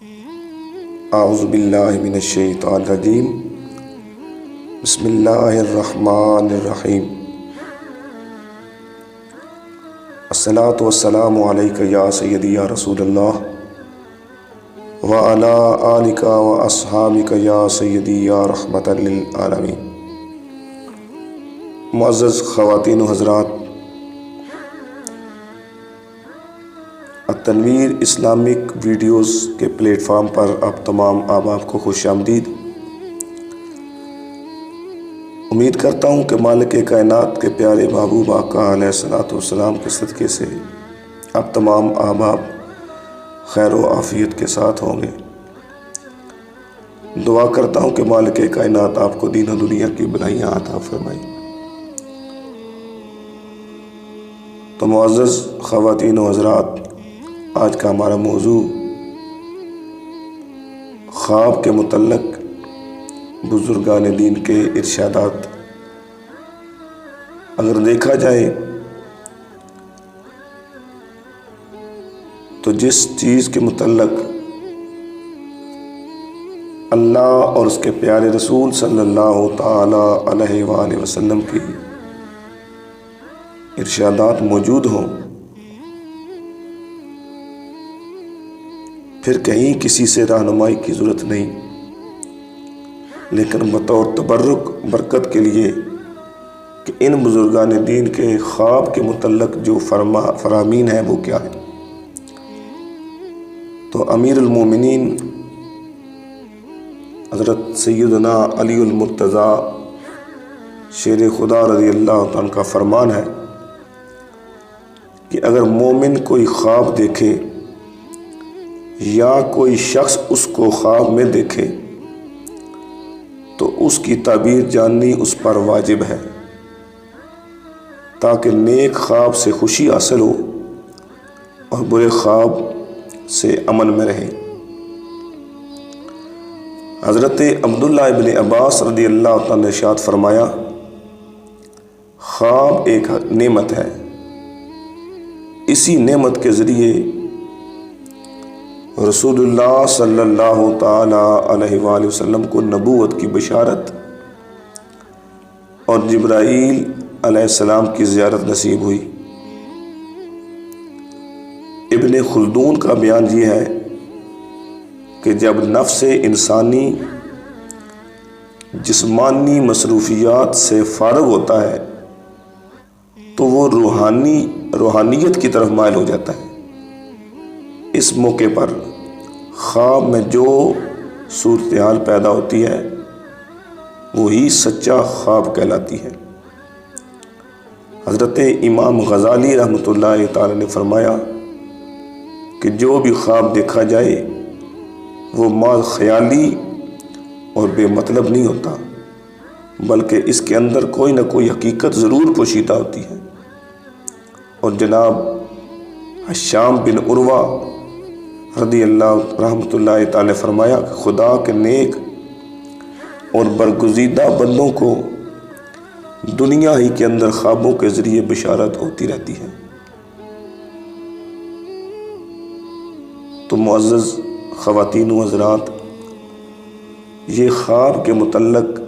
اعوذ باللہ من الشیطان الرجیم بسم اللہ الرحمن الرحیم الصلاۃ والسلام علیک یا سیدی یا رسول اللہ وعلی آلک و اصحابک یا سیدی یا رحمت للعالمین۔ معزز خواتین و حضرات، التنویر اسلامک ویڈیوز کے پلیٹ فارم پر آپ تمام احباب کو خوش آمدید۔ امید کرتا ہوں کہ مالک کائنات کے پیارے محبوب آقا علیہ الصلوۃ والسلام کے صدقے سے آپ تمام احباب خیر و عافیت کے ساتھ ہوں گے۔ دعا کرتا ہوں کہ مالک کائنات آپ کو دین و دنیا کی بھلائیاں عطا فرمائے۔ تو معزز خواتین و حضرات، آج کا ہمارا موضوع خواب کے متعلق بزرگان دین کے ارشادات۔ اگر دیکھا جائے تو جس چیز کے متعلق اللہ اور اس کے پیارے رسول صلی اللہ تعالی علیہ وآلہ وسلم کی ارشادات موجود ہوں، پھر کہیں کسی سے رہنمائی کی ضرورت نہیں، لیکن بطور تبرک برکت کے لیے کہ ان بزرگان دین کے خواب کے متعلق جو فرامین ہیں وہ کیا ہے، تو امیر المومنین حضرت سیدنا علی المرتضیٰ شیر خدا رضی اللہ عنہ کا فرمان ہے کہ اگر مومن کوئی خواب دیکھے یا کوئی شخص اس کو خواب میں دیکھے تو اس کی تعبیر جاننی اس پر واجب ہے، تاکہ نیک خواب سے خوشی حاصل ہو اور برے خواب سے امن میں رہے۔ حضرت عبداللہ ابن عباس رضی اللہ عنہ نے ارشاد فرمایا، خواب ایک نعمت ہے، اسی نعمت کے ذریعے رسول اللہ صلی اللہ تعالی علیہ وآلہ وسلم کو نبوت کی بشارت اور جبرائیل علیہ السلام کی زیارت نصیب ہوئی۔ ابن خلدون کا بیان یہ ہے کہ جب نفس انسانی جسمانی مصروفیات سے فارغ ہوتا ہے تو وہ روحانیت کی طرف مائل ہو جاتا ہے۔ اس موقع پر خواب میں جو صورتحال پیدا ہوتی ہے وہی سچا خواب کہلاتی ہے۔ حضرت امام غزالی رحمۃ اللہ تعالی نے فرمایا کہ جو بھی خواب دیکھا جائے وہ محض خیالی اور بے مطلب نہیں ہوتا، بلکہ اس کے اندر کوئی نہ کوئی حقیقت ضرور پوشیدہ ہوتی ہے۔ اور جناب ہشام بن عروہ رضی اللہ رحمۃ اللہ تعالی نے فرمایا کہ خدا کے نیک اور برگزیدہ بندوں کو دنیا ہی کے اندر خوابوں کے ذریعے بشارت ہوتی رہتی ہے۔ تو معزز خواتین و حضرات، یہ خواب کے متعلق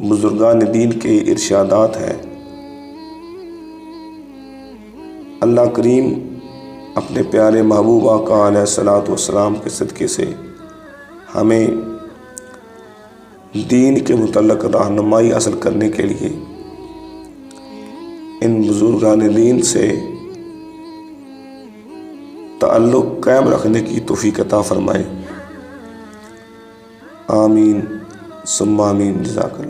بزرگان دین کے ارشادات ہیں۔ اللہ کریم اپنے پیارے محبوب آقا علیہ الصلوۃ والسلام کے صدقے سے ہمیں دین کے متعلق رہنمائی حاصل کرنے کے لیے ان بزرگان دین سے تعلق قائم رکھنے کی توفیق عطا فرمائے۔ آمین ثم آمین۔ جزاک اللہ۔